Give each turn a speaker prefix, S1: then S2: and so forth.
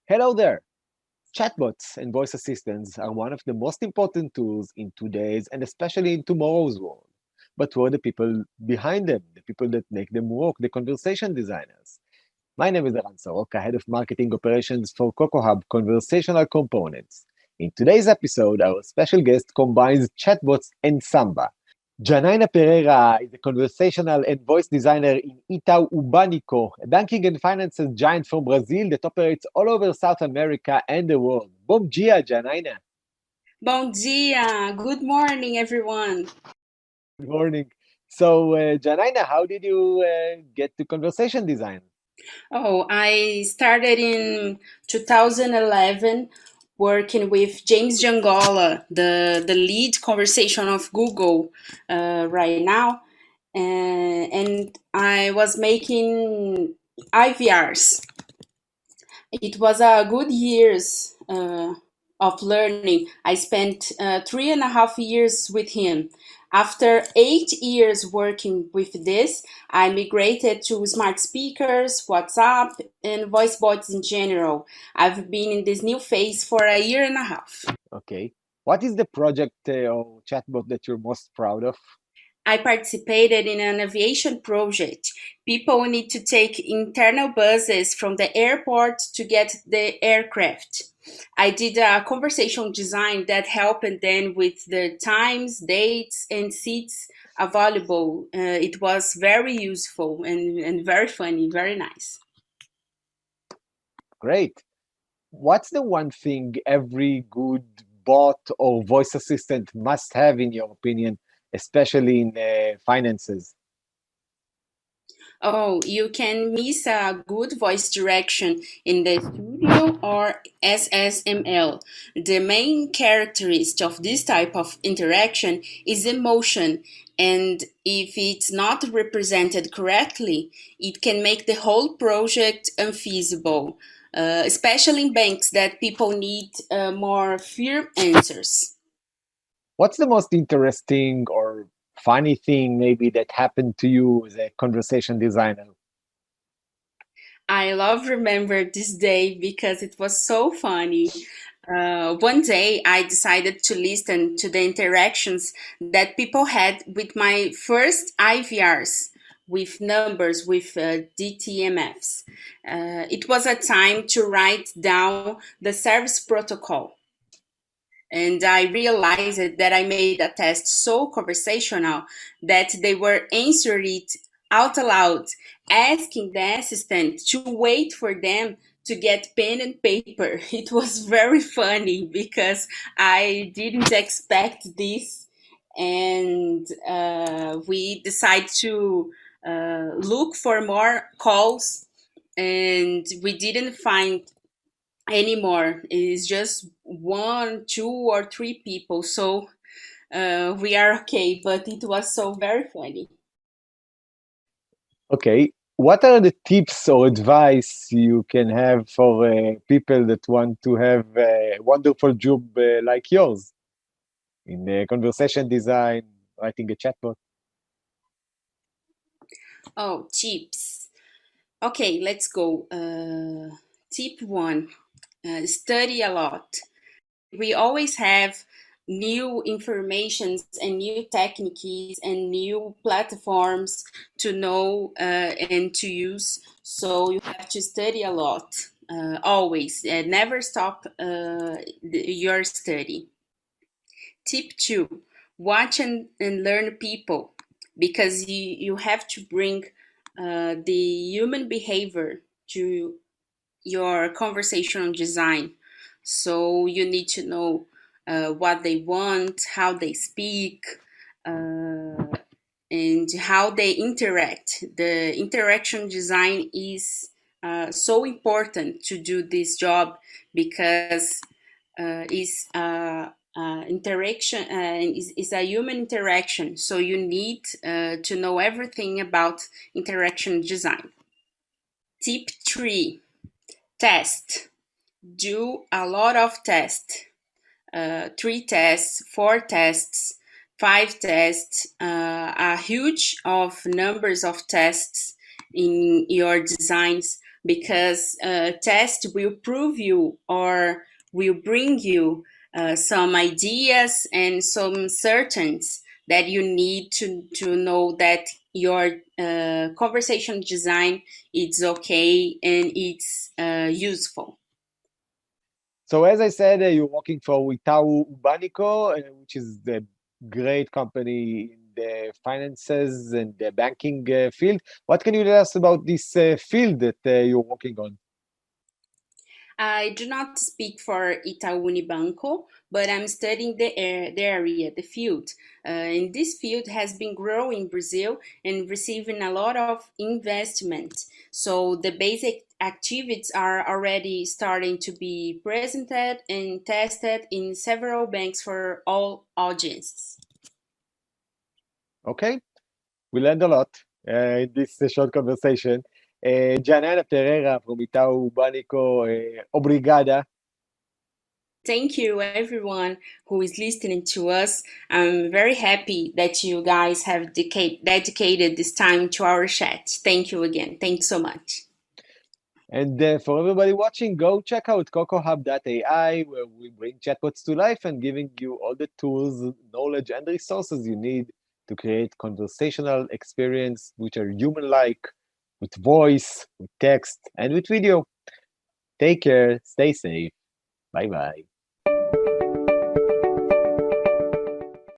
S1: Hello there! Chatbots and voice assistants are one of the most important tools in today's and especially in tomorrow's world. But who are the people behind them, the people that make them work, the conversation designers? My name is Eran Soroka, Head of Marketing Operations for CoCoHub Conversational Components. In today's episode, our special guest combines chatbots and Samba. Janaina Pereira is a conversational and voice designer in Itau Unibanco, a banking and finances giant from Brazil that operates all over South America and the world. Bom dia, Janaina.
S2: Bom dia. Good morning, everyone.
S1: Good morning. So, Janaina, how did you get to conversation design?
S2: I started in 2011 working with James Giangola, the lead conversation of Google right now. And I was making IVRs. It was a good years of learning. I spent 3.5 years with him. After 8 years working with this, I migrated to smart speakers, WhatsApp, and voice bots in general. I've been in this new phase for a year and a half.
S1: Okay. What is the project or chatbot that you're most proud of?
S2: I participated in an aviation project. People need to take internal buses from the airport to get the aircraft. I did a conversation design that helped them with the times, dates, and seats available. It was very useful and very funny, very nice.
S1: Great. What's the one thing every good bot or voice assistant must have, in your opinion, especially in finances?
S2: Oh, you can miss a good voice direction in the studio or SSML. The main characteristic of this type of interaction is emotion, and if it's not represented correctly, it can make the whole project unfeasible, especially in banks that people need more firm answers.
S1: What's the most interesting or funny thing maybe that happened to you as a conversation designer?
S2: I love remember this day because it was so funny. One day I decided to listen to the interactions that people had with my first IVRs with numbers with DTMFs. It was a time to write down the service protocol. And I realized that I made a test so conversational that they were answering it out loud, asking the assistant to wait for them to get pen and paper. It was very funny because I didn't expect this, and we decided to look for more calls, and we didn't find anymore. It's just one, two, or three people. So we are okay, but it was so very funny.
S1: Okay, what are the tips or advice you can have for people that want to have a wonderful job like yours in conversation design, writing a chatbot?
S2: Oh, tips. Okay, let's go. Tip one, study a lot. We always have new informations and new techniques and new platforms to know and to use. So you have to study a lot, always. Never stop your study. Tip two, watch and learn people because you have to bring the human behavior to your conversational design. So you need to know what they want, how they speak, and how they interact. The interaction design is so important to do this job because is interaction is a human interaction. So you need to know everything about interaction design. Tip three, test. Do a lot of tests, 3 tests, 4 tests, 5 tests, a huge of numbers of tests in your designs, because test will prove you or will bring you some ideas and some certainties that you need to know that your conversation design is okay and it's useful.
S1: So as I said, you're working for Itau Unibanco, which is a great company in the finances and the banking field. What can you tell us about this field that you're working on?
S2: I do not speak for Itau Unibanco, but I'm studying the area, the field. And this field has been growing in Brazil and receiving a lot of investment. So the basic activities are already starting to be presented and tested in several banks for all audiences.
S1: Okay, we learned a lot in this short conversation. Janaina Pereira from Itau Unibanco, obrigada.
S2: Thank you, everyone who is listening to us. I'm very happy that you guys have dedicated this time to our chat. Thank you again. Thanks so much.
S1: And for everybody watching, go check out CoCoHub.ai, where we bring chatbots to life and giving you all the tools, knowledge, and resources you need to create conversational experience which are human-like, with voice, with text, and with video. Take care, stay safe. Bye-bye.